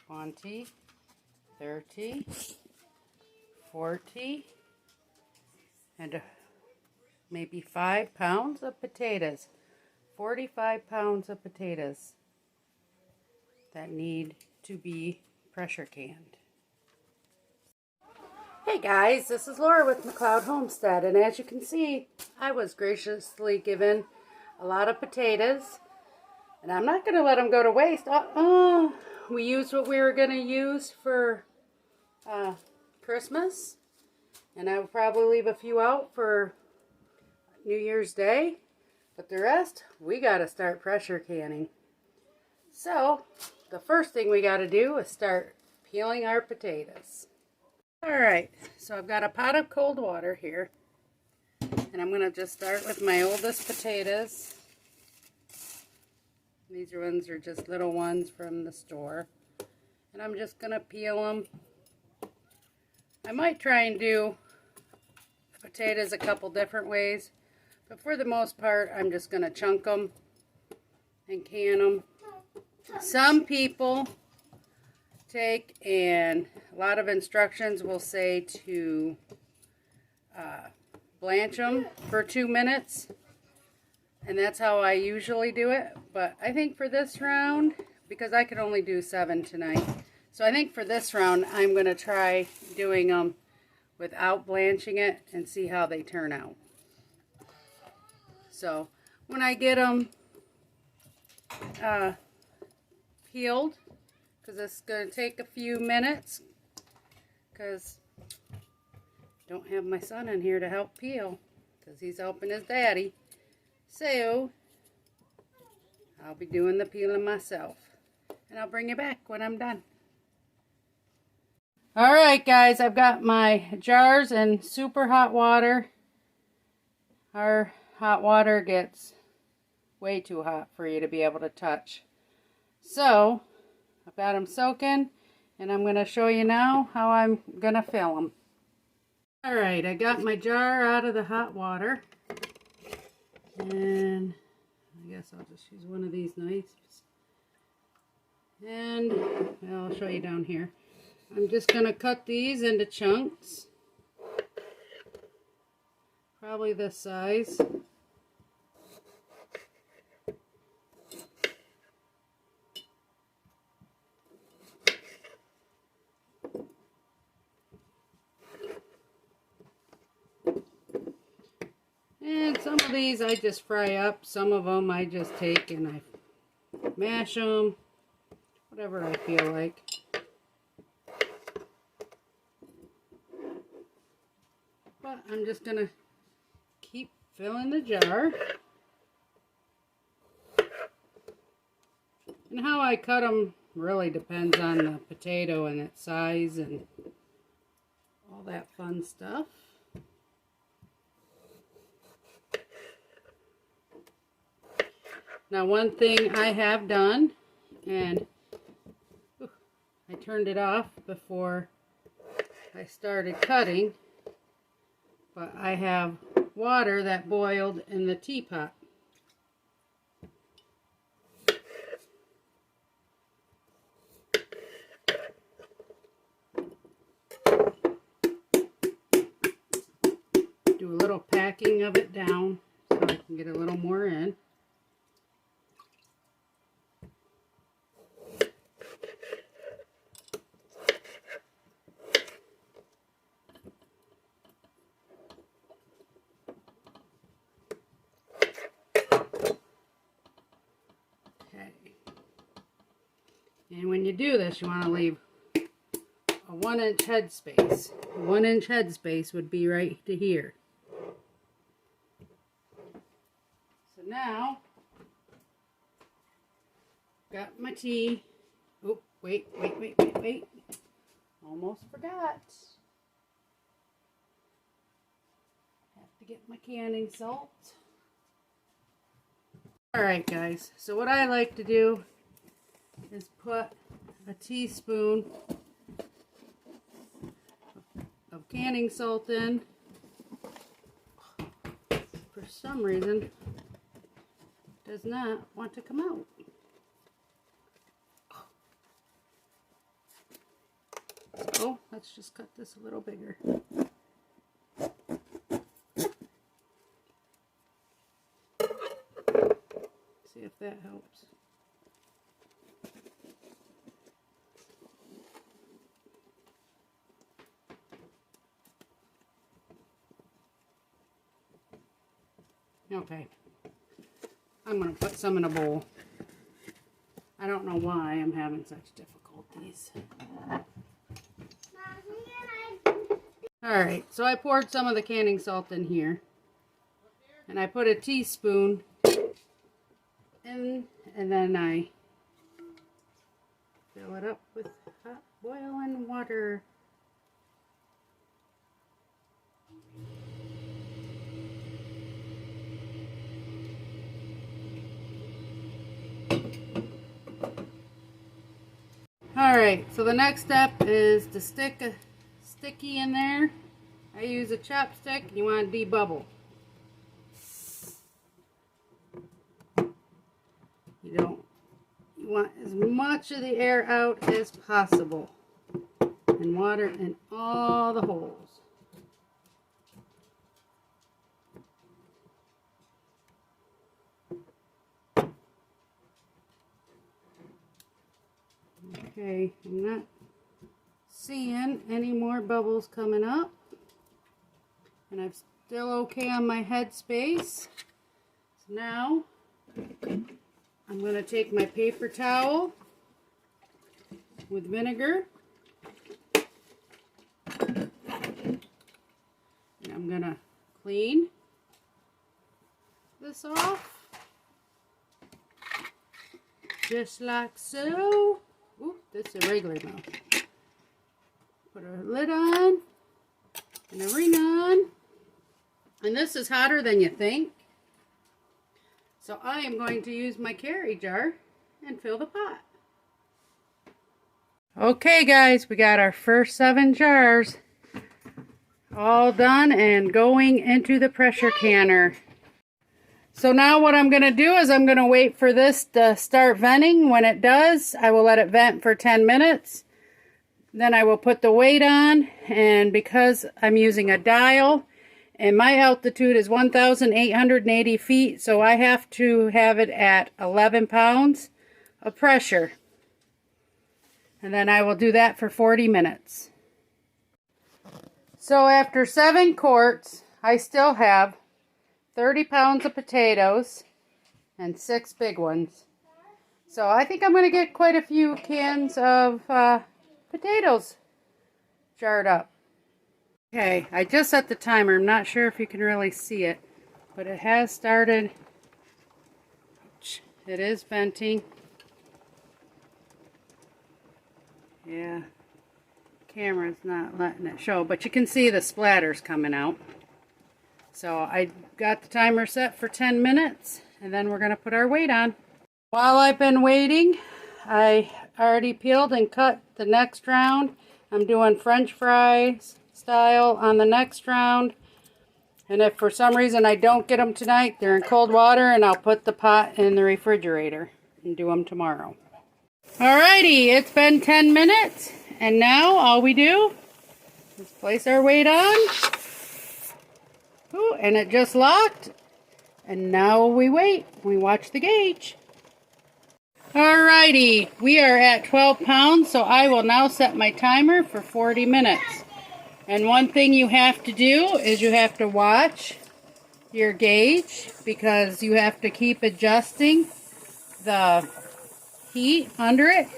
20, 30, 40, and maybe 5 pounds of potatoes. 45 pounds of potatoes that need to be pressure canned. Hey guys, this is Laura with McLeod Homestead, and as you can see, I was graciously given a lot of potatoes, and I'm not going to let them go to waste. We used what we were going to use for Christmas, and I will probably leave a few out for New Year's Day, but the rest, we got to start pressure canning. So, the first thing we got to do is start peeling our potatoes. Alright, so I've got a pot of cold water here, and I'm going to just start with my oldest potatoes. These ones are just little ones from the store, and I'm just going to peel them. I might try and do potatoes a couple different ways, but for the most part, I'm just going to chunk them and can them. Some people take, and a lot of instructions will say to blanch them for 2 minutes, and that's how I usually do it. But I think for this round, because I could only do 7 tonight, so I think for this round I'm going to try doing them without blanching it and see how they turn out. So when I get them peeled, because it's going to take a few minutes, because I don't have my son in here to help peel, because he's helping his daddy. So I'll be doing the peeling myself, and I'll bring you back when I'm done. Alright guys, I've got my jars in super hot water. Our hot water gets way too hot for you to be able to touch. So I've got them soaking, and I'm going to show you now how I'm going to fill them. Alright, I got my jar out of the hot water, and I guess I'll just use one of these knives, and I'll show you down here. I'm just going to cut these into chunks, probably this size. And some of these I just fry up, some of them I just take and I mash them, whatever I feel like. But I'm just going to keep filling the jar. And how I cut them really depends on the potato and its size and all that fun stuff. Now, one thing I have done, and I turned it off before I started cutting, but I have water that boiled in the teapot. Do a little packing of it down so I can get a little more in. And when you do this, you want to leave a 1-inch head space. A 1-inch head space would be right to here. So now, got my tea. Oh, wait. Almost forgot. Have to get my canning salt. Alright guys, so what I like to do is put a teaspoon of canning salt in. For some reason, it does not want to come out. let's just cut this a little bigger. See if that helps. Okay, I'm going to put some in a bowl. I don't know why I'm having such difficulties. Alright, so I poured some of the canning salt in here. And I put a teaspoon in, and then I fill it up with hot boiling water. Alright, so the next step is to stick a sticky in there. I use a chopstick, and you want to debubble. You want as much of the air out as possible, and water in all the holes. Okay, I'm not seeing any more bubbles coming up, and I'm still okay on my head space. So now I'm going to take my paper towel with vinegar, and I'm going to clean this off just like so. Ooh, this is a regular mouth. Put a lid on and a ring on, and this is hotter than you think. So I am going to use my carry jar and fill the pot. Okay guys, we got our first 7 jars all done and going into the pressure canner. So now what I'm going to do is I'm going to wait for this to start venting. When it does, I will let it vent for 10 minutes. Then I will put the weight on, and because I'm using a dial, and my altitude is 1,880 feet, so I have to have it at 11 pounds of pressure. And then I will do that for 40 minutes. So after 7 quarts, I still have 30 pounds of potatoes and 6 big ones. So I think I'm going to get quite a few cans of potatoes jarred up. Okay, I just set the timer. I'm not sure if you can really see it, but it has started. It is venting. Yeah, camera's not letting it show, but you can see the splatters coming out. So I got the timer set for 10 minutes, and then we're going to put our weight on. While I've been waiting, I already peeled and cut the next round. I'm doing French fries style on the next round. And if for some reason I don't get them tonight, they're in cold water, and I'll put the pot in the refrigerator and do them tomorrow. Alrighty, it's been 10 minutes, and now all we do is place our weight on. Ooh, and it just locked, and now we wait. We watch the gauge. Alrighty, we are at 12 pounds, so I will now set my timer for 40 minutes. And one thing you have to do is you have to watch your gauge, because you have to keep adjusting the heat under it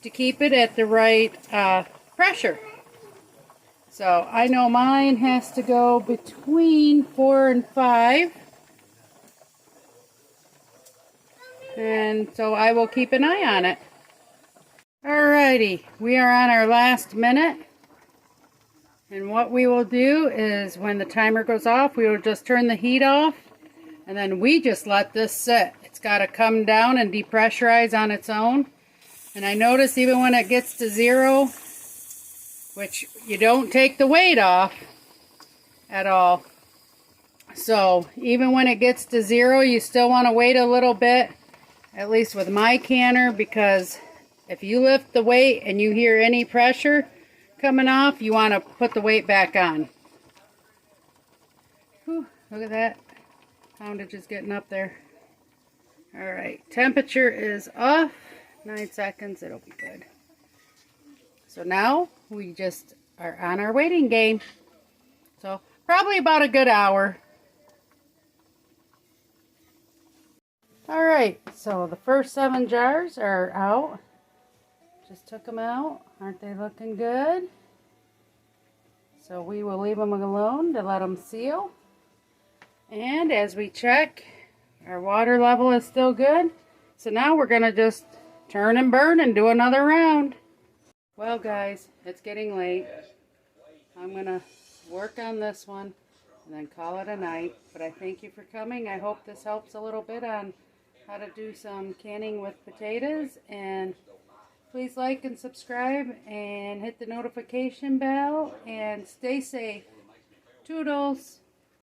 to keep it at the right pressure. So I know mine has to go between 4 and 5. And so I will keep an eye on it. Alrighty, we are on our last minute. And what we will do is when the timer goes off, we will just turn the heat off. And then we just let this sit. It's got to come down and depressurize on its own. And I notice even when it gets to 0, which you don't take the weight off at all. So even when it gets to 0, you still want to wait a little bit, at least with my canner, because if you lift the weight and you hear any pressure, coming off, you want to put the weight back on. Whew, look at that. Poundage is getting up there. Alright, temperature is off. 9 seconds, it'll be good. So now we just are on our waiting game. So probably about a good hour. Alright, so the first 7 jars are out. Just took them out. Aren't they looking good? So we will leave them alone to let them seal. And as we check, our water level is still good. So now we're going to just turn and burn and do another round. Well guys, it's getting late. I'm going to work on this one and then call it a night. But I thank you for coming. I hope this helps a little bit on how to do some canning with potatoes. And please like and subscribe and hit the notification bell and stay safe. Toodles!